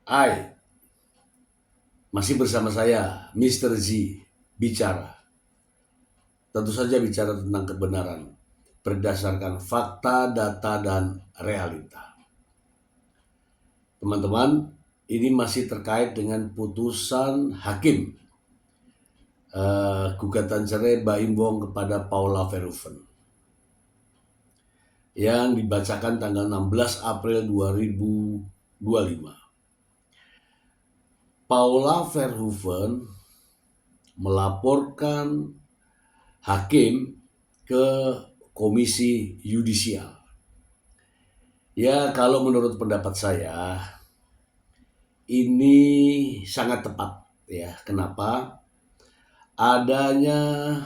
Hai, masih bersama saya, Mr. Z, bicara. Tentu saja bicara tentang kebenaran, berdasarkan fakta, data, dan realita. Teman-teman, ini masih terkait dengan putusan hakim gugatan cerai Baim Wong kepada Paula Verhoeven yang dibacakan tanggal 16 April 2025. Paula Verhoeven melaporkan hakim ke komisi yudisial. Ya, kalau menurut pendapat saya ini sangat tepat ya. Kenapa? Adanya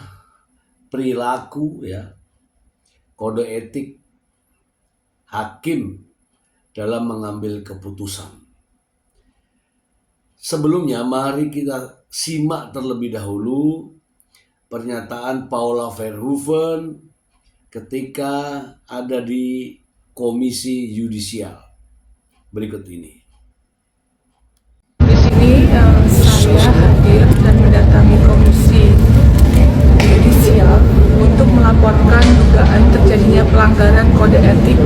perilaku ya, kode etik hakim dalam mengambil keputusan. Sebelumnya mari kita simak terlebih dahulu pernyataan Paula Verhoeven ketika ada di komisi yudisial berikut ini. Di sini saya hadir dan mendatangi komisi yudisial untuk melaporkan dugaan terjadinya pelanggaran kode etik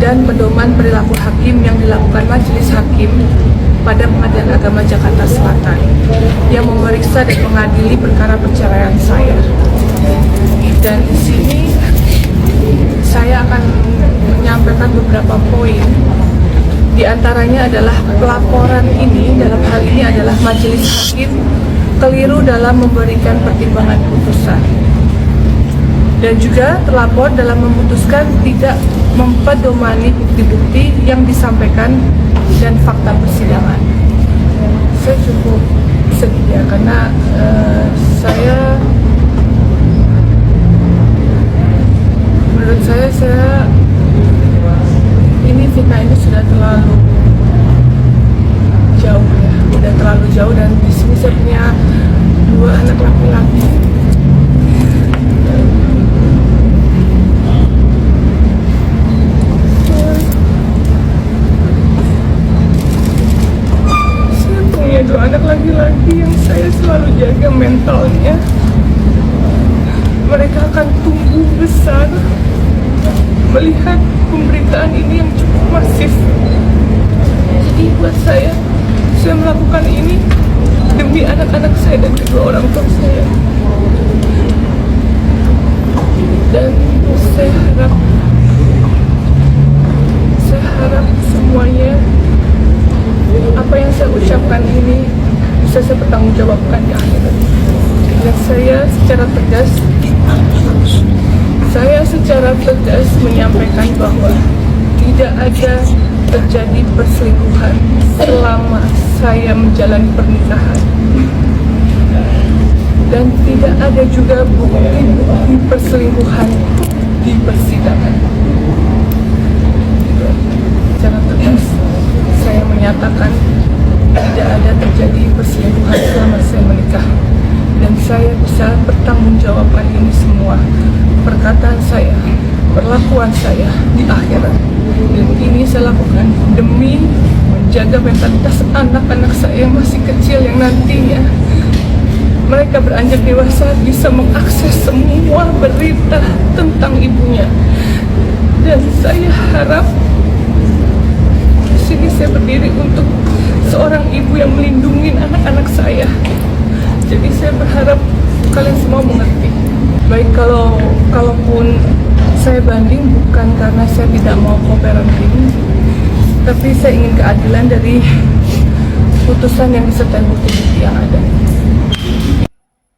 dan pedoman perilaku hakim yang dilakukan Majelis Hakim pada Pengadilan Agama Jakarta Selatan yang memeriksa dan mengadili perkara perceraian saya. Dan di sini saya akan menyampaikan beberapa poin. Di antaranya adalah pelaporan ini, dalam hal ini adalah Majelis Hakim keliru dalam memberikan pertimbangan putusan. Dan juga terlapor dalam memutuskan tidak mempedomani bukti-bukti yang disampaikan dan fakta persidangan. Saya cukup sedih ya, karena menurut saya ini fitnah ini sudah terlalu jauh ya, sudah terlalu jauh. Dan di sini saya punya 2 anak laki-laki. Saya punya 2 anak laki-laki yang saya selalu jaga mentalnya. Mereka akan tumbuh besar melihat pemberitaan ini yang cukup masif. Jadi buat saya melakukan ini demi anak-anak saya dan kedua orang tua saya. Dan saya harap semuanya, apa yang saya ucapkan ini bisa saya pertanggungjawabkan di akhirat. Dan saya secara tegas menyampaikan bahwa tidak ada terjadi perselingkuhan selama saya menjalani pernikahan, dan tidak ada juga bukti perselingkuhan di persidangan. Secara tegas saya menyatakan tidak ada terjadi perselingkuhan selama saya menikah, dan saya bisa bertanggungjawabkan ini semua, perkataan saya, perlakuan saya di akhirat. Dan ini saya lakukan demi menjaga mentalitas anak-anak saya yang masih kecil, yang nantinya mereka beranjak dewasa bisa mengakses semua berita tentang ibunya. Dan saya harap di sini saya berdiri untuk seorang ibu yang melindungi anak-anak saya. Jadi saya berharap kalian semua mengerti. Baik, kalaupun saya banding bukan karena saya tidak mau co-parenting, tapi saya ingin keadilan dari putusan yang disertai bukti-bukti yang ada.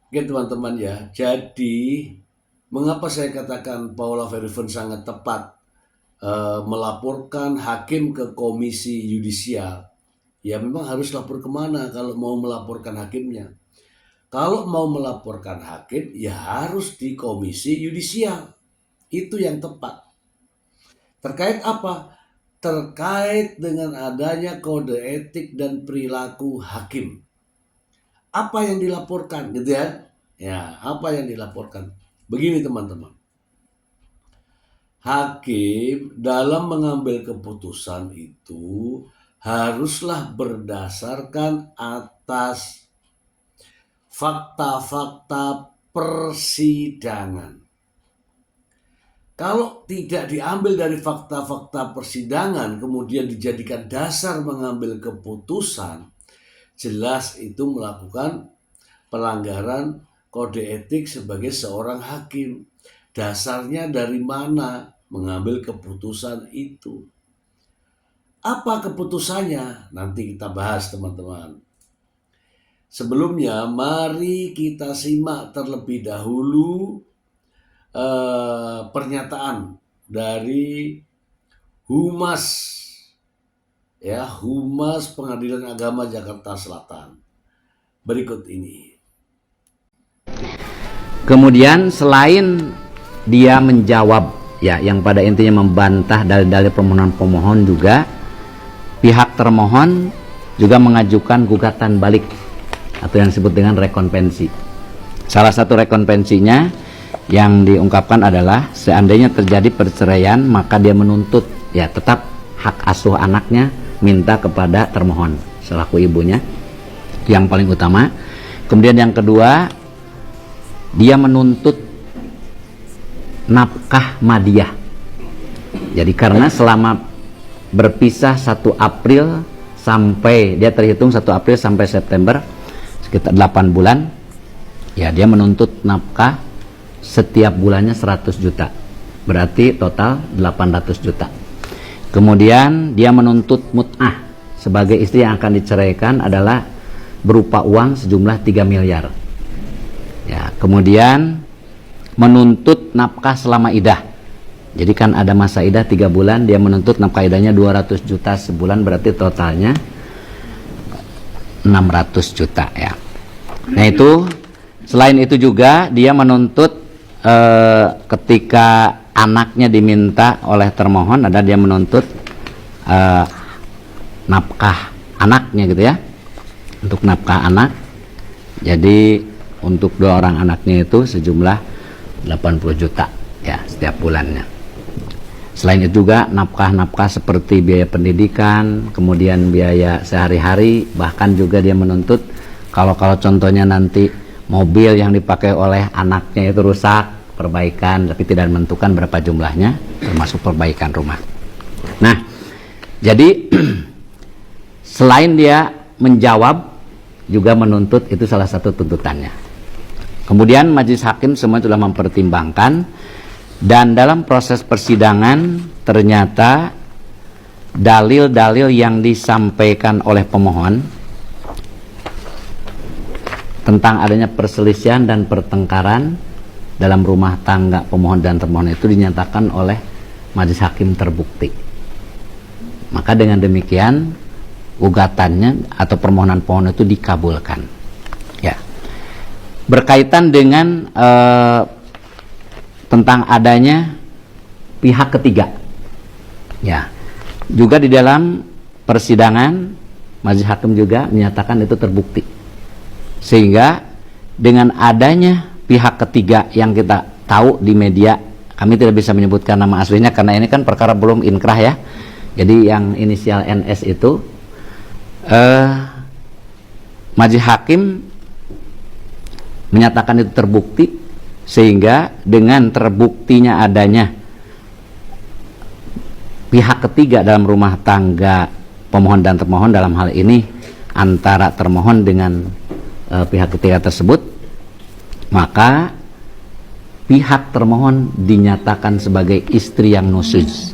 Oke teman-teman ya, jadi mengapa saya katakan Paula Verhoeven sangat tepat melaporkan hakim ke komisi yudisial. Ya memang harus lapor kemana kalau mau melaporkan hakimnya. Kalau mau melaporkan hakim ya harus di komisi yudisial. Itu yang tepat. Terkait apa? Terkait dengan adanya kode etik dan perilaku hakim. Apa yang dilaporkan gitu ya? Ya, apa yang dilaporkan? Begini teman-teman. Hakim dalam mengambil keputusan itu haruslah berdasarkan atas fakta-fakta persidangan. Kalau tidak diambil dari fakta-fakta persidangan kemudian dijadikan dasar mengambil keputusan, jelas itu melakukan pelanggaran kode etik sebagai seorang hakim. Dasarnya dari mana mengambil keputusan itu? Apa keputusannya? Nanti kita bahas, teman-teman. Sebelumnya, mari kita simak terlebih dahulu pernyataan dari Humas Pengadilan Agama Jakarta Selatan. Berikut ini. Kemudian selain dia menjawab ya yang pada intinya membantah dalil-dalil permohonan pemohon, juga pihak termohon juga mengajukan gugatan balik atau yang disebut dengan rekonvensi. Salah satu rekonvensinya yang diungkapkan adalah seandainya terjadi perceraian maka dia menuntut ya tetap hak asuh anaknya minta kepada termohon selaku ibunya, yang paling utama. Kemudian yang kedua, dia menuntut nafkah madiah. Jadi karena selama berpisah 1 April sampai dia terhitung 1 April sampai September sekitar 8 bulan, ya dia menuntut nafkah setiap bulannya 100 juta, berarti total 800 juta. Kemudian dia menuntut mut'ah, sebagai istri yang akan diceraikan adalah berupa uang sejumlah 3 miliar. Ya, kemudian menuntut nafkah selama idah. Jadi kan ada masa idah 3 bulan, dia menuntut nafkah idahnya 200 juta sebulan, berarti totalnya 600 juta ya. Nah itu, selain itu juga dia menuntut ketika anaknya diminta oleh termohon, ada dia menuntut nafkah anaknya gitu ya, untuk nafkah anak. Jadi untuk 2 orang anaknya itu sejumlah 80 juta ya setiap bulannya. Selain itu juga nafkah-nafkah seperti biaya pendidikan, kemudian biaya sehari-hari, bahkan juga dia menuntut kalau contohnya nanti mobil yang dipakai oleh anaknya itu rusak, perbaikan, tapi tidak menentukan berapa jumlahnya, termasuk perbaikan rumah. Nah, jadi selain dia menjawab, juga menuntut, itu salah satu tuntutannya. Kemudian majelis hakim semua sudah mempertimbangkan, dan dalam proses persidangan ternyata dalil-dalil yang disampaikan oleh pemohon tentang adanya perselisihan dan pertengkaran dalam rumah tangga pemohon dan termohon itu dinyatakan oleh majelis hakim terbukti. Maka dengan demikian gugatannya atau permohonan pemohon itu dikabulkan. Ya. Berkaitan dengan tentang adanya pihak ketiga. Ya. Juga di dalam persidangan majelis hakim juga menyatakan itu terbukti. Sehingga dengan adanya pihak ketiga yang kita tahu di media, kami tidak bisa menyebutkan nama aslinya karena ini kan perkara belum inkrah ya. Jadi yang inisial NS itu majelis hakim menyatakan itu terbukti, sehingga dengan terbuktinya adanya pihak ketiga dalam rumah tangga pemohon dan termohon, dalam hal ini antara termohon dengan pihak ketiga tersebut, maka pihak termohon dinyatakan sebagai istri yang nusuz.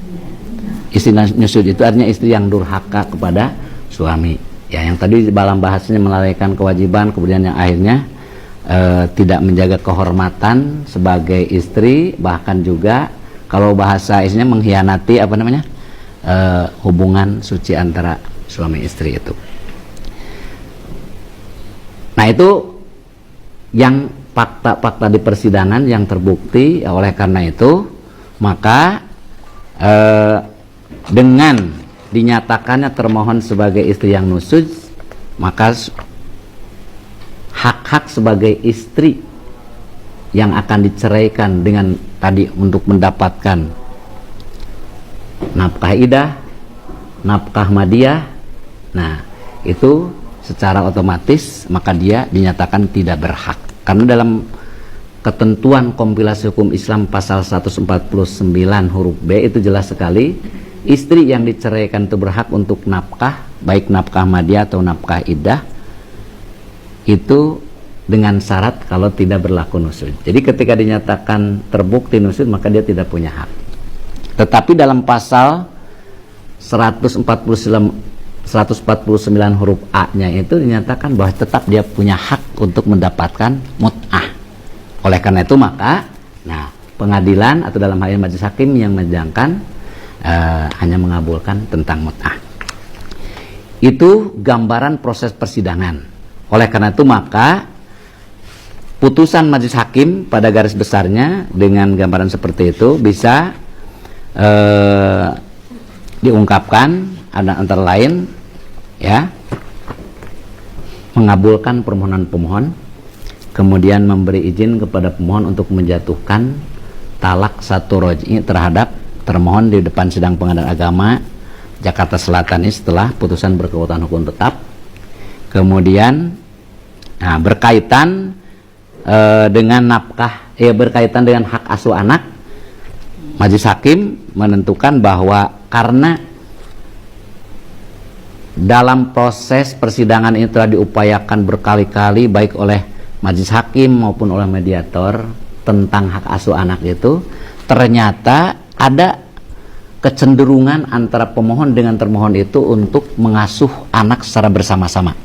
Istri nusuz itu artinya istri yang durhaka kepada suami. Ya, yang tadi dalam bahasanya melalaikan kewajiban, kemudian yang akhirnya tidak menjaga kehormatan sebagai istri, bahkan juga kalau bahasa isinya mengkhianati hubungan suci antara suami istri itu. Nah itu yang fakta-fakta di persidangan yang terbukti. Oleh karena itu maka dengan dinyatakannya termohon sebagai istri yang nusuz, maka hak-hak sebagai istri yang akan diceraikan dengan tadi untuk mendapatkan nafkah idah, nafkah madiah, Nah, itu secara otomatis maka dia dinyatakan tidak berhak. Karena dalam ketentuan kompilasi hukum Islam pasal 149 huruf B itu jelas sekali, istri yang diceraikan itu berhak untuk nafkah, baik nafkah madiyah atau nafkah iddah, itu dengan syarat kalau tidak berlaku nusud. Jadi ketika dinyatakan terbukti nusud maka dia tidak punya hak. Tetapi dalam pasal 149 huruf A-nya itu dinyatakan bahwa tetap dia punya hak untuk mendapatkan mut'ah. Oleh karena itu maka pengadilan atau dalam hal ini majelis hakim yang menjangkan hanya mengabulkan tentang mut'ah. Itu gambaran proses persidangan. Oleh karena itu maka putusan majelis hakim pada garis besarnya dengan gambaran seperti itu bisa diungkapkan antara lain ya, mengabulkan permohonan pemohon, kemudian memberi izin kepada pemohon untuk menjatuhkan talak satu roj'i terhadap termohon di depan sidang pengadilan agama Jakarta Selatan ini setelah putusan berkekuatan hukum tetap. Kemudian berkaitan dengan nafkah, berkaitan dengan hak asuh anak, majelis hakim menentukan bahwa karena dalam proses persidangan ini telah diupayakan berkali-kali baik oleh majelis hakim maupun oleh mediator tentang hak asuh anak itu, ternyata ada kecenderungan antara pemohon dengan termohon itu untuk mengasuh anak secara bersama-sama.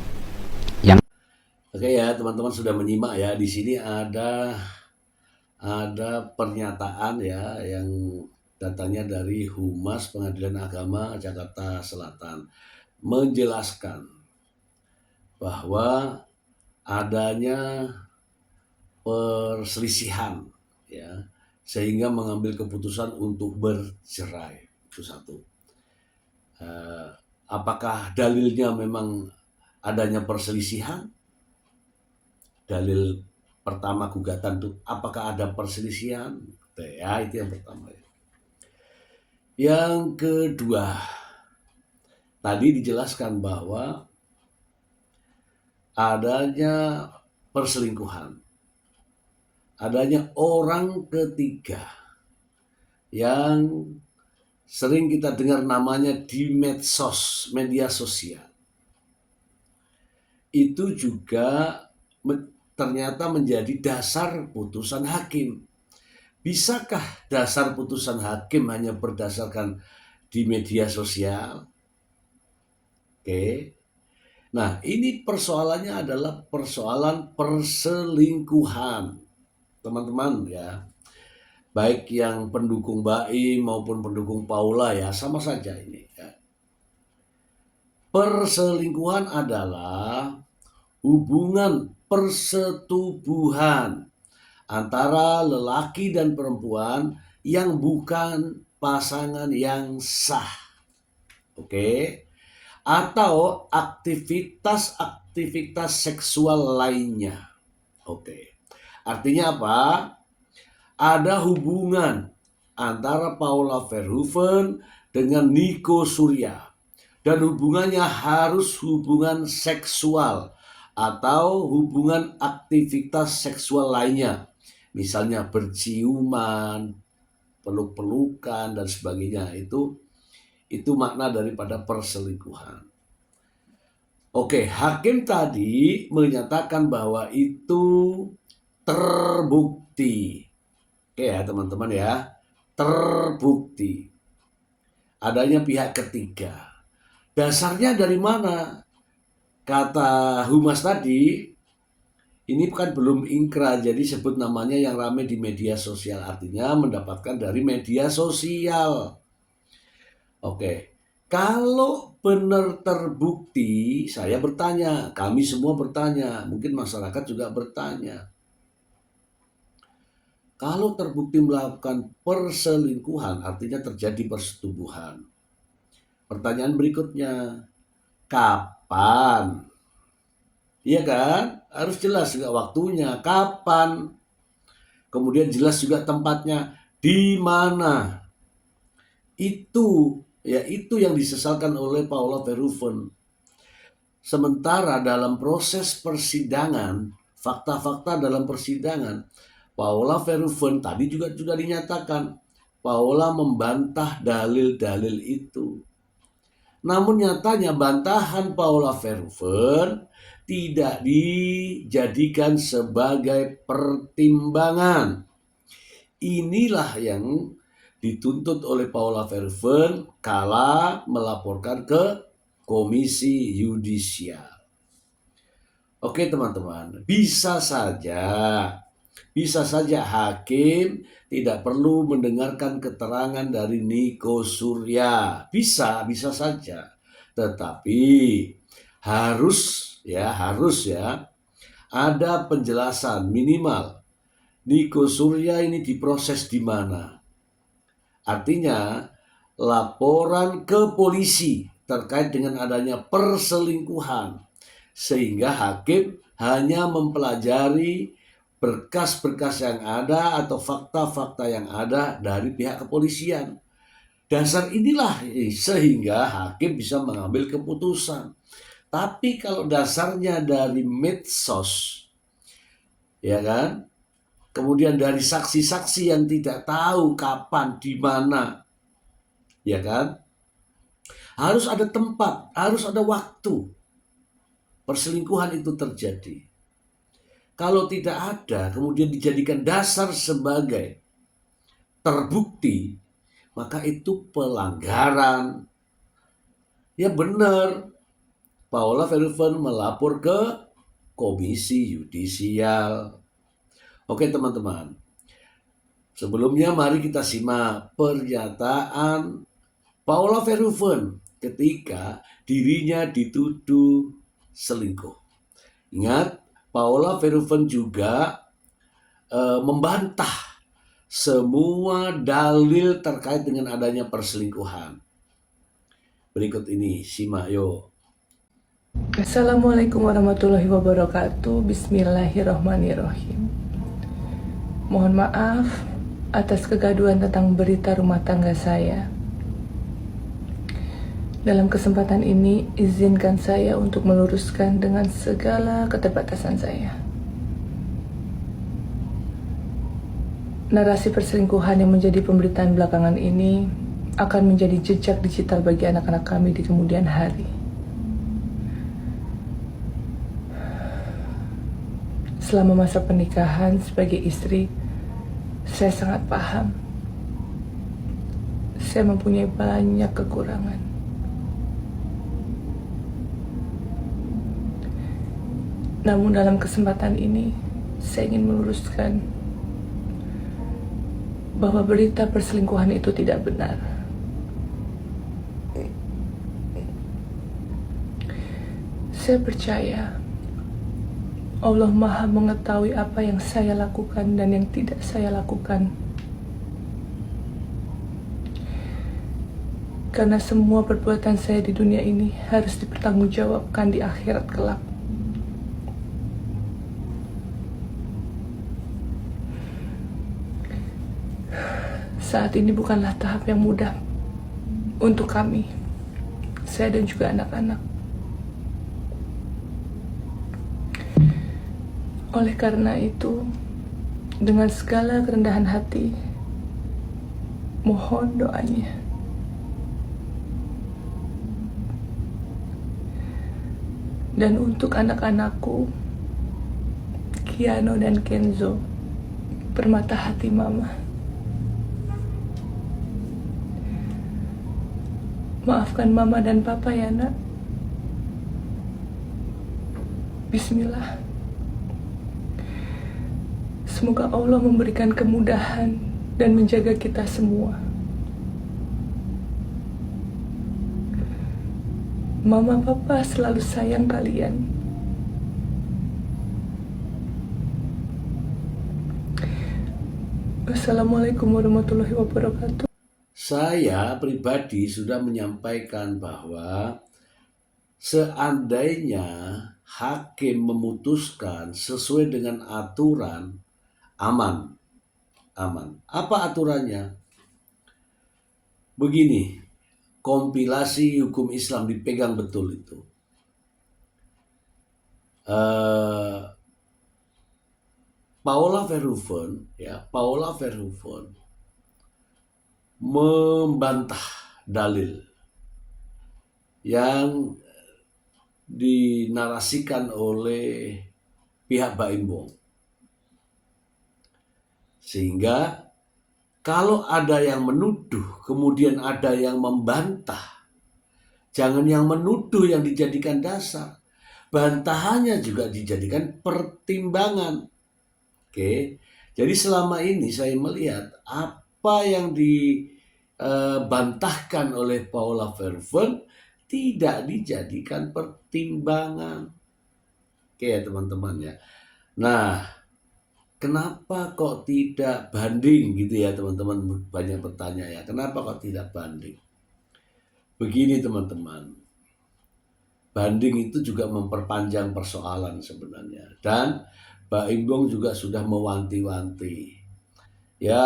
Oke ya, teman-teman sudah menyimak ya. Di sini ada pernyataan ya yang datangnya dari Humas Pengadilan Agama Jakarta Selatan menjelaskan bahwa adanya perselisihan ya sehingga mengambil keputusan untuk bercerai. Itu satu. Apakah dalilnya memang adanya perselisihan? Dalil pertama gugatan itu apakah ada perselisihan? Ya, itu yang pertama. Yang kedua, tadi dijelaskan bahwa adanya perselingkuhan, adanya orang ketiga yang sering kita dengar namanya di medsos, media sosial. Itu juga ternyata menjadi dasar putusan hakim. Bisakah dasar putusan hakim hanya berdasarkan di media sosial? Oke. Nah, ini persoalannya adalah persoalan perselingkuhan. Teman-teman ya. Baik yang pendukung Baim maupun pendukung Paula ya, sama saja ini ya. Perselingkuhan adalah hubungan persetubuhan antara lelaki dan perempuan yang bukan pasangan yang sah. Oke? Atau aktivitas seksual lainnya. Oke. Artinya apa? Ada hubungan antara Paula Verhoeven dengan Nico Surya. Dan hubungannya harus hubungan seksual atau hubungan aktivitas seksual lainnya, misalnya berciuman, peluk-pelukan dan sebagainya. Itu makna daripada perselingkuhan. Oke, hakim tadi menyatakan bahwa itu terbukti. Oke ya teman-teman ya, terbukti adanya pihak ketiga. Dasarnya dari mana? Kata Humas tadi, ini kan belum ingkrah, jadi sebut namanya yang rame di media sosial. Artinya mendapatkan dari media sosial. Oke, kalau benar terbukti, saya bertanya, kami semua bertanya, mungkin masyarakat juga bertanya. Kalau terbukti melakukan perselingkuhan, artinya terjadi persetubuhan. Pertanyaan berikutnya, kapan? Iya kan? Harus jelas juga waktunya, kapan. Kemudian jelas juga tempatnya, di mana. Itu yang disesalkan oleh Paula Verhoeven. Sementara dalam proses persidangan, fakta-fakta dalam persidangan, Paula Verhoeven tadi juga sudah dinyatakan, Paula membantah dalil-dalil itu. Namun nyatanya bantahan Paula Verhoeven tidak dijadikan sebagai pertimbangan. Inilah yang dituntut oleh Paula Verhoeven kala melaporkan ke Komisi Yudisial. Oke teman-teman, bisa saja hakim tidak perlu mendengarkan keterangan dari Niko Surya. Bisa saja. Tetapi harus ya ada penjelasan minimal Niko Surya ini diproses di mana. Artinya laporan ke polisi terkait dengan adanya perselingkuhan, sehingga hakim hanya mempelajari berkas-berkas yang ada atau fakta-fakta yang ada dari pihak kepolisian. Dasar inilah sehingga hakim bisa mengambil keputusan. Tapi kalau dasarnya dari medsos, ya kan, kemudian dari saksi-saksi yang tidak tahu kapan, di mana, ya kan, harus ada tempat, harus ada waktu perselingkuhan itu terjadi. Kalau tidak ada, kemudian dijadikan dasar sebagai terbukti, maka itu pelanggaran. Ya benar, Paula Verhoeven melapor ke Komisi Yudisial. Oke teman-teman, sebelumnya mari kita simak pernyataan Paula Verhoeven ketika dirinya dituduh selingkuh. Ingat, Paula Verhoeven juga membantah semua dalil terkait dengan adanya perselingkuhan. Berikut ini, simak yuk. Assalamualaikum warahmatullahi wabarakatuh. Bismillahirrahmanirrahim. Mohon maaf atas kegaduhan tentang berita rumah tangga saya. Dalam kesempatan ini, izinkan saya untuk meluruskan dengan segala keterbatasan saya. Narasi perselingkuhan yang menjadi pemberitaan belakangan ini akan menjadi jejak digital bagi anak-anak kami di kemudian hari. Selama masa pernikahan sebagai istri, saya sangat paham. Saya mempunyai banyak kekurangan. Namun dalam kesempatan ini, saya ingin meluruskan bahwa berita perselingkuhan itu tidak benar. Saya percaya Allah Maha mengetahui apa yang saya lakukan dan yang tidak saya lakukan. Karena semua perbuatan saya di dunia ini harus dipertanggungjawabkan di akhirat kelak. Saat ini bukanlah tahap yang mudah untuk kami, saya dan juga anak-anak. Oleh karena itu, dengan segala kerendahan hati, mohon doanya. Dan untuk anak-anakku, Kiano dan Kenzo, permata hati Mama. Maafkan Mama dan Papa ya nak. Bismillah. Semoga Allah memberikan kemudahan dan menjaga kita semua. Mama Papa selalu sayang kalian. Wassalamualaikum warahmatullahi wabarakatuh. Saya pribadi sudah menyampaikan bahwa seandainya hakim memutuskan sesuai dengan aturan, aman. Apa aturannya? Begini, kompilasi hukum Islam dipegang betul itu. eh, Paula Verhoeven membantah dalil yang dinarasikan oleh pihak Baim Wong. Sehingga kalau ada yang menuduh, kemudian ada yang membantah, jangan yang menuduh yang dijadikan dasar, bantahannya juga dijadikan pertimbangan. Oke, jadi selama ini saya melihat apa yang dibantahkan oleh Paula Verhoeven tidak dijadikan pertimbangan. Oke ya teman-teman ya. Nah, kenapa kok tidak banding gitu ya teman-teman, banyak bertanya ya. Kenapa kok tidak banding? Begini teman-teman, banding itu juga memperpanjang persoalan sebenarnya. Dan Baim Wong juga sudah mewanti-wanti. Ya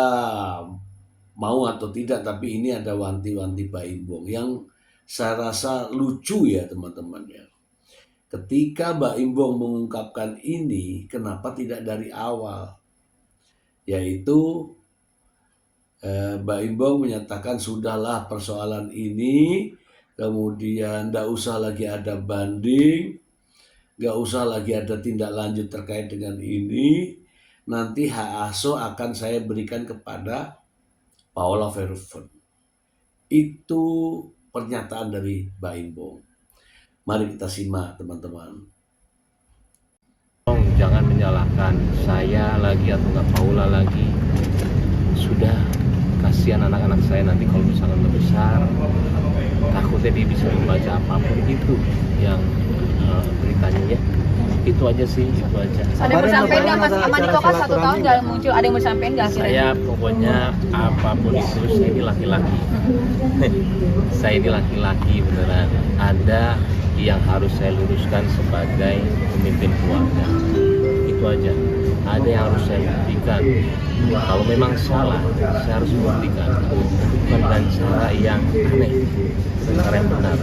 mau atau tidak, tapi ini ada wanti-wanti Baim Wong yang saya rasa lucu ya teman-teman ya. Ketika Baim Wong mengungkapkan ini, kenapa tidak dari awal? Yaitu Baim Wong menyatakan sudahlah persoalan ini, kemudian tidak usah lagi ada banding, nggak usah lagi ada tindak lanjut terkait dengan ini, nanti hak asuh akan saya berikan kepada Paula Verhoeven. Itu pernyataan dari Baim Wong. Mari kita simak teman-teman. Jangan menyalahkan saya lagi atau nggak Paula lagi. Sudah, kasihan anak-anak saya nanti kalau misalkan udah besar, takutnya dia bisa membaca apapun itu yang beritanya ya. Itu aja sih, itu aja. Ada yang mau sampein nggak Mas Aman itu kan 1 tahun nggak muncul, ada yang mau sampein nggak akhirnya? Saya pokoknya apapun itu, saya ini laki-laki. Saya ini laki-laki beneran. Ada yang harus saya luruskan sebagai pemimpin keluarga. Itu aja. Ada yang harus saya buktikan. Kalau memang salah, saya harus membuktikan. Bukan dengan cara yang aneh, dengan cara yang benar.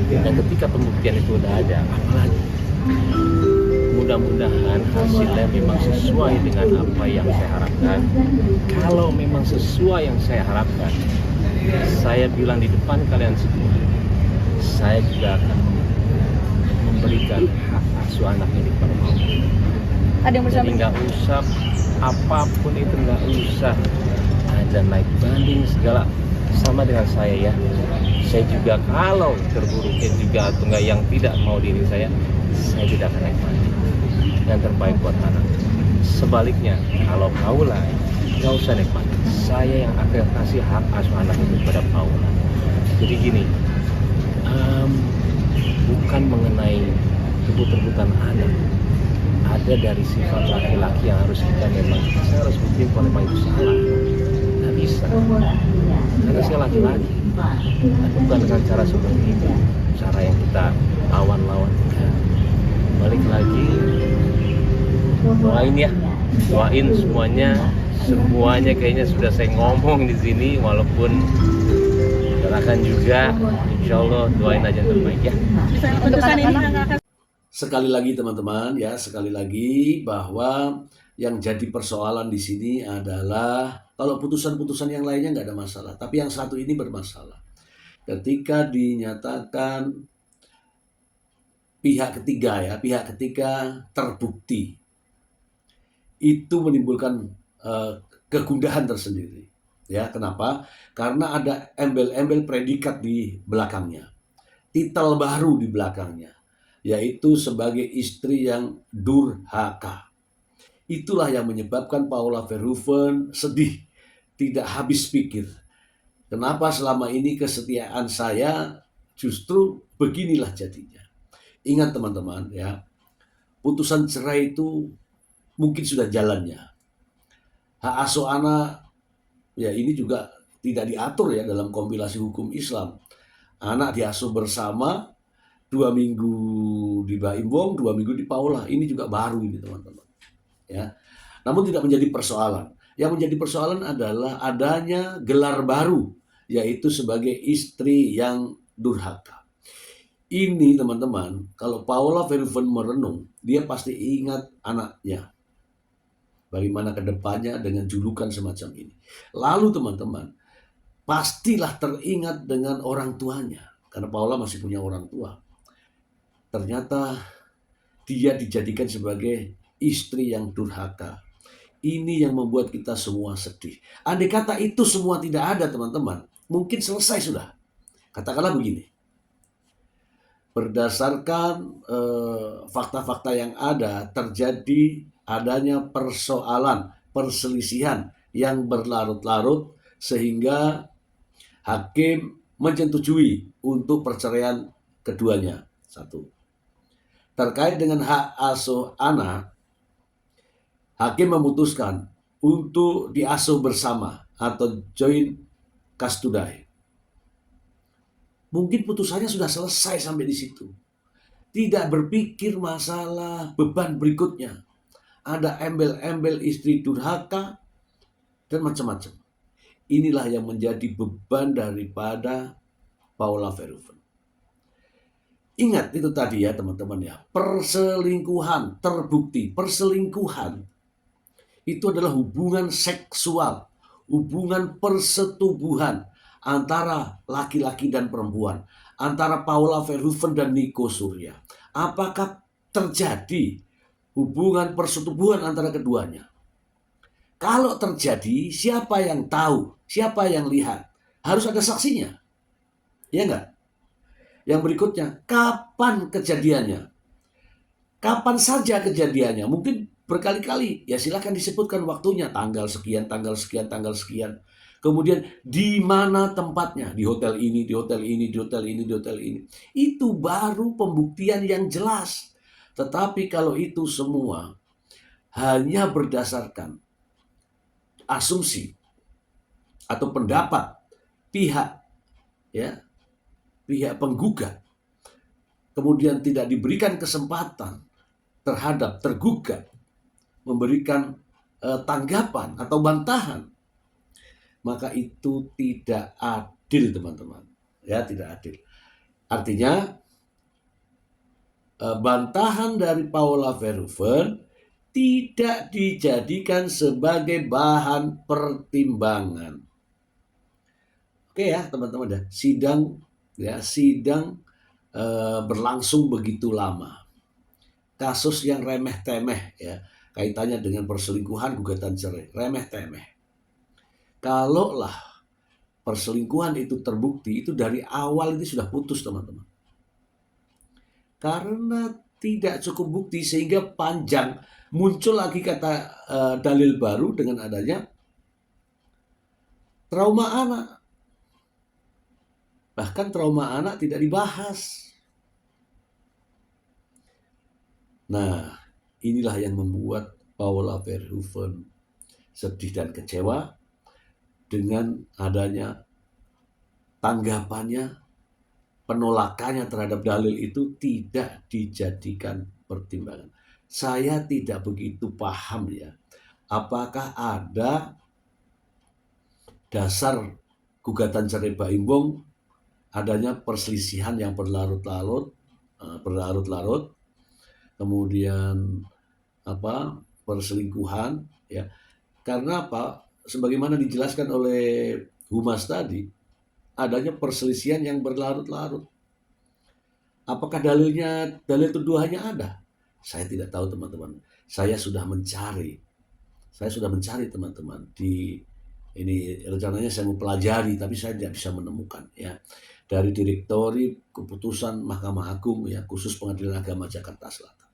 Dan ketika pembuktian itu udah ada, apalagi mudah-mudahan hasilnya memang sesuai dengan apa yang saya harapkan. Kalau memang sesuai yang saya harapkan, saya bilang di depan kalian semua, saya juga akan memberikan hak asuh anak ini kepada Paula. Ada yang mau Jadi sampein? nggak usah apapun itu, nggak usah ada naik banding segala, sama dengan saya ya. Saya juga kalau terburuknya juga atau nggak yang tidak mau diri saya tidak akan naik banding. Yang terbaik buat anak. Sebaliknya, kalau Paula nggak usah naik banding, saya yang akan kasih hak asuh anak itu kepada Paula. Jadi gini, bukan mengenai rebut-rebutan anak. Ada dari sifat laki-laki yang harus kita memang, saya harus buktiin kalau memang itu salah. Nggak bisa, karena saya laki-laki. Bukan dengan cara seperti itu, cara yang kita lawan-lawan. Balik lagi, doain ya, doain semuanya kayaknya sudah saya ngomong di sini, walaupun doakan juga, insya Allah doain aja yang terbaik ya. Untuk anak-anak Sekali lagi teman-teman ya, sekali lagi bahwa yang jadi persoalan di sini adalah kalau putusan-putusan yang lainnya nggak ada masalah, tapi yang satu ini bermasalah. Ketika dinyatakan pihak ketiga terbukti, itu menimbulkan kegundahan tersendiri. Ya, kenapa? Karena ada embel-embel predikat di belakangnya, titel baru di belakangnya, yaitu sebagai istri yang durhaka. Itulah yang menyebabkan Paula Verhoeven sedih, tidak habis pikir. Kenapa selama ini kesetiaan saya justru beginilah jadinya. Ingat teman-teman ya, putusan cerai itu mungkin sudah jalannya. Hak asuh anak ya ini juga tidak diatur ya dalam kompilasi hukum Islam. Anak diasuh bersama 2 minggu di Baim Wong, 2 minggu di Paula. Ini juga baru ini teman-teman. Ya. Namun tidak menjadi persoalan. Yang menjadi persoalan adalah adanya gelar baru, yaitu sebagai istri yang durhaka. Ini teman-teman, kalau Paula Verhoeven merenung, dia pasti ingat anaknya. Bagaimana ke depannya dengan julukan semacam ini. Lalu teman-teman, pastilah teringat dengan orang tuanya. Karena Paula masih punya orang tua. Ternyata dia dijadikan sebagai istri yang durhaka. Ini yang membuat kita semua sedih. Andai kata itu semua tidak ada teman-teman, mungkin selesai sudah. Katakanlah begini. Berdasarkan fakta-fakta yang ada, terjadi adanya persoalan, perselisihan yang berlarut-larut sehingga hakim menyetujui untuk perceraian keduanya. Satu. Terkait dengan hak asuh anak, hakim memutuskan untuk diasuh bersama atau joint custody. Mungkin putusannya sudah selesai sampai di situ. Tidak berpikir masalah beban berikutnya. Ada embel-embel istri durhaka dan macam-macam. Inilah yang menjadi beban daripada Paula Verhoeven. Ingat itu tadi ya teman-teman ya. Perselingkuhan terbukti. Perselingkuhan itu adalah hubungan seksual. Hubungan persetubuhan antara laki-laki dan perempuan, antara Paula Verhoeven dan Nico Surya. Apakah terjadi hubungan persetubuhan antara keduanya? Kalau terjadi, siapa yang tahu? Siapa yang lihat? Harus ada saksinya. Ya enggak? Yang berikutnya, kapan kejadiannya? Kapan saja kejadiannya? Mungkin berkali-kali. Ya silakan disebutkan waktunya, tanggal sekian, tanggal sekian, tanggal sekian. Kemudian di mana tempatnya? Di hotel ini, di hotel ini, di hotel ini, di hotel ini. Itu baru pembuktian yang jelas. Tetapi kalau itu semua hanya berdasarkan asumsi atau pendapat pihak penggugat, kemudian tidak diberikan kesempatan terhadap tergugat memberikan tanggapan atau bantahan, maka itu tidak adil teman-teman. Ya, tidak adil. Artinya bantahan dari Paula Verhoeven tidak dijadikan sebagai bahan pertimbangan. Oke ya teman-teman ya, sidang berlangsung begitu lama. Kasus yang remeh-temeh ya, kaitannya dengan perselingkuhan, gugatan cerai, remeh-temeh. Kalaulah perselingkuhan itu terbukti, itu dari awal itu sudah putus teman-teman. Karena tidak cukup bukti sehingga panjang, muncul lagi kata dalil baru dengan adanya trauma anak. Bahkan trauma anak tidak dibahas. Nah, inilah yang membuat Paula Verhoeven sedih dan kecewa dengan adanya tanggapannya, penolakannya terhadap dalil itu tidak dijadikan pertimbangan. Saya tidak begitu paham ya, apakah ada dasar gugatan cerai Baimbong adanya perselisihan yang berlarut-larut, kemudian perselingkuhan ya. Karena apa? Sebagaimana dijelaskan oleh Humas tadi, adanya perselisihan yang berlarut-larut. Apakah dalil tuduhannya ada? Saya tidak tahu teman-teman. Saya sudah mencari teman-teman. Ini rencananya saya mau pelajari, tapi saya tidak bisa menemukan ya. Dari Direktori Keputusan Mahkamah Agung ya, khusus Pengadilan Agama Jakarta Selatan.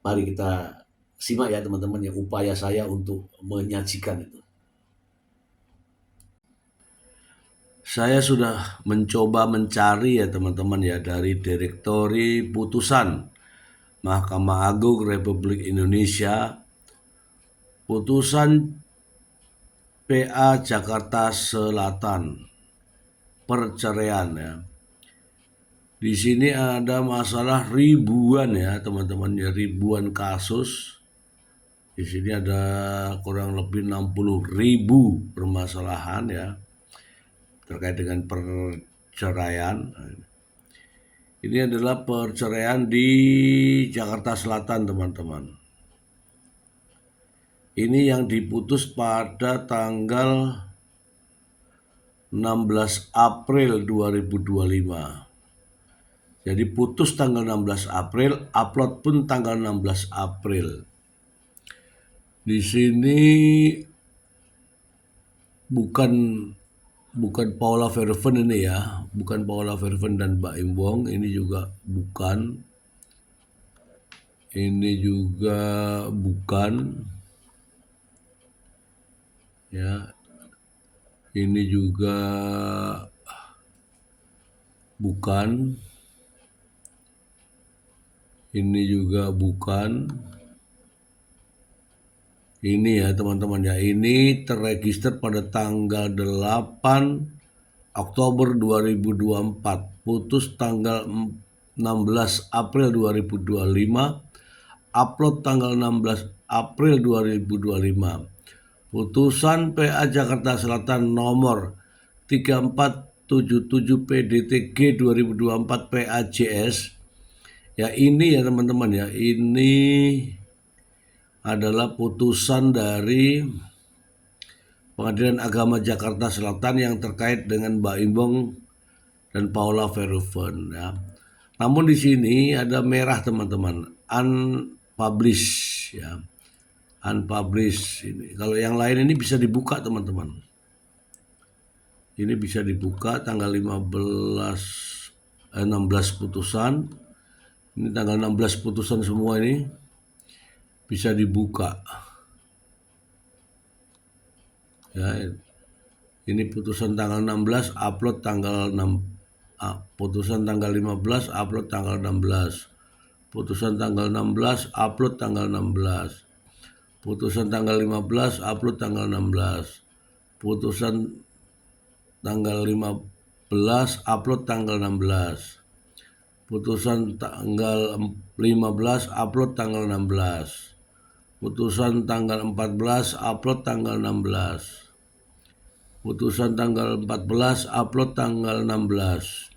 Mari kita simak ya teman-teman ya, upaya saya untuk menyajikan itu. Saya sudah mencoba mencari ya teman-teman ya, dari Direktori Putusan Mahkamah Agung Republik Indonesia, putusan PA Jakarta Selatan, perceraian ya. Di sini ada masalah ribuan ya teman-teman ya, ribuan kasus. Di sini ada kurang lebih 60.000 permasalahan ya terkait dengan perceraian. Ini adalah perceraian di Jakarta Selatan, teman-teman. Ini yang diputus pada tanggal 16 April 2025. Jadi putus tanggal 16 April, upload pun tanggal 16 April. Di sini bukan Paula Verhoeven ini ya, bukan Paula Verhoeven dan Mbak Im Wong, ini juga bukan. Ini juga bukan. Ya. Ini juga bukan. Ini juga bukan. Ini ya teman-teman ya, ini terregister pada tanggal 8 Oktober 2024, putus tanggal 16 April 2025, upload tanggal 16 April 2025. Putusan PA Jakarta Selatan nomor 3477 PDTG 2024 PAJS. Ya ini ya teman-teman ya, ini adalah putusan dari Pengadilan Agama Jakarta Selatan yang terkait dengan Mbak Im Wong dan Paula Verhoeven ya. Namun di sini ada merah teman-teman, unpublished ya. Unpublished ini. Kalau yang lain ini bisa dibuka teman-teman. Ini bisa dibuka tanggal 16 putusan. Ini tanggal 16 putusan semua ini bisa dibuka. Ya, ini putusan tanggal 16, upload tanggal 6. Putusan tanggal 15, upload tanggal 16. Putusan tanggal 16, upload tanggal 16. Putusan tanggal 15, upload tanggal 16. Putusan tanggal 15, upload tanggal 16. Putusan tanggal 15, upload tanggal 16. Putusan tanggal 14, upload tanggal 16. Putusan tanggal 14, upload tanggal 16.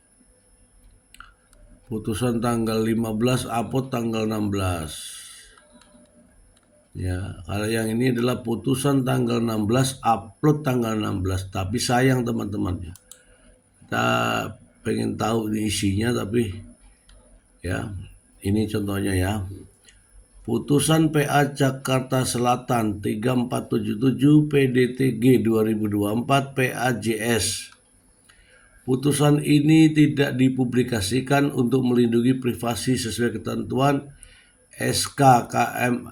Putusan tanggal 15, upload tanggal 16. Ya, kalau yang ini adalah putusan tanggal 16, upload tanggal 16. Tapi sayang teman-teman ya, kita pengen tahu ini isinya, tapi ya ini contohnya ya. Putusan PA Jakarta Selatan 3477 PDTG 2024 PAJS. Putusan ini tidak dipublikasikan untuk melindungi privasi sesuai ketentuan SK KM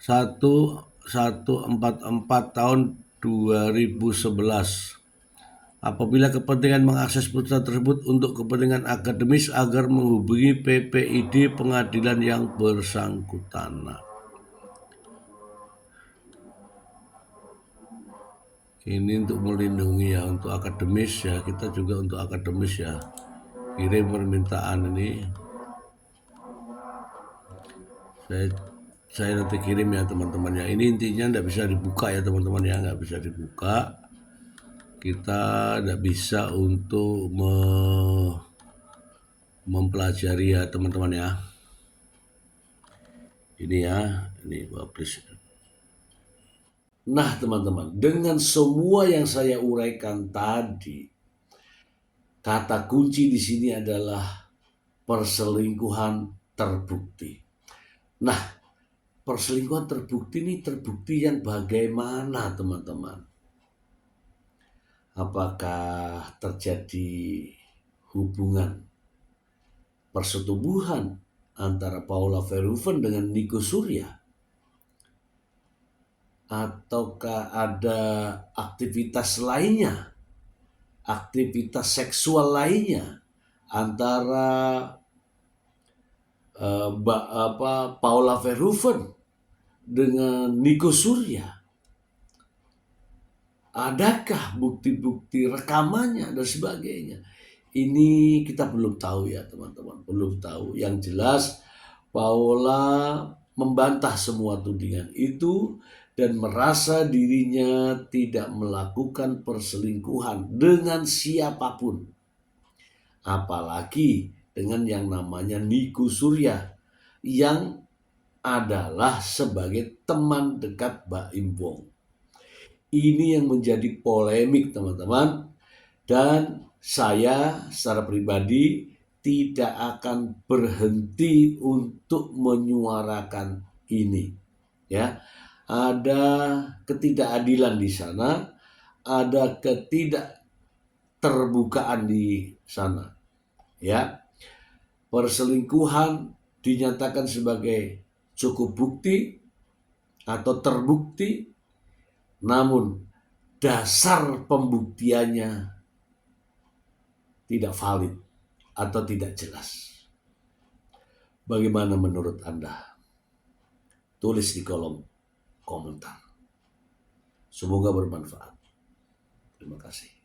1144 tahun 2011. Apabila kepentingan mengakses putusan tersebut untuk kepentingan akademis agar menghubungi PPID pengadilan yang bersangkutan. Nah, ini untuk melindungi ya, untuk akademis ya, kita juga untuk akademis ya, kirim permintaan ini. Saya nanti kirim ya teman-teman ya. Ini intinya tidak bisa dibuka ya teman-teman ya, nggak bisa dibuka. Kita tidak bisa untuk mempelajari ya teman-teman ya. Ini ya, ini publish. Nah teman-teman, dengan semua yang saya uraikan tadi, kata kunci di sini adalah perselingkuhan terbukti. Nah, perselingkuhan terbukti ini terbukti yang bagaimana teman-teman? Apakah terjadi hubungan persetubuhan antara Paula Verhoeven dengan Nico Surya? Ataukah ada aktivitas lainnya, aktivitas seksual lainnya antara Paula Verhoeven dengan Nico Surya? Adakah bukti-bukti rekamannya dan sebagainya? Ini kita belum tahu ya teman-teman, belum tahu. Yang jelas Paula membantah semua tudingan itu dan merasa dirinya tidak melakukan perselingkuhan dengan siapapun. Apalagi dengan yang namanya Niku Surya yang adalah sebagai teman dekat Baim Wong. Ini yang menjadi polemik teman-teman, dan saya secara pribadi tidak akan berhenti untuk menyuarakan ini. Ya, ada ketidakadilan di sana, ada ketidakterbukaan di sana. Ya, perselingkuhan dinyatakan sebagai cukup bukti atau terbukti, namun dasar pembuktiannya tidak valid atau tidak jelas. Bagaimana menurut Anda? Tulis di kolom komentar. Semoga bermanfaat. Terima kasih.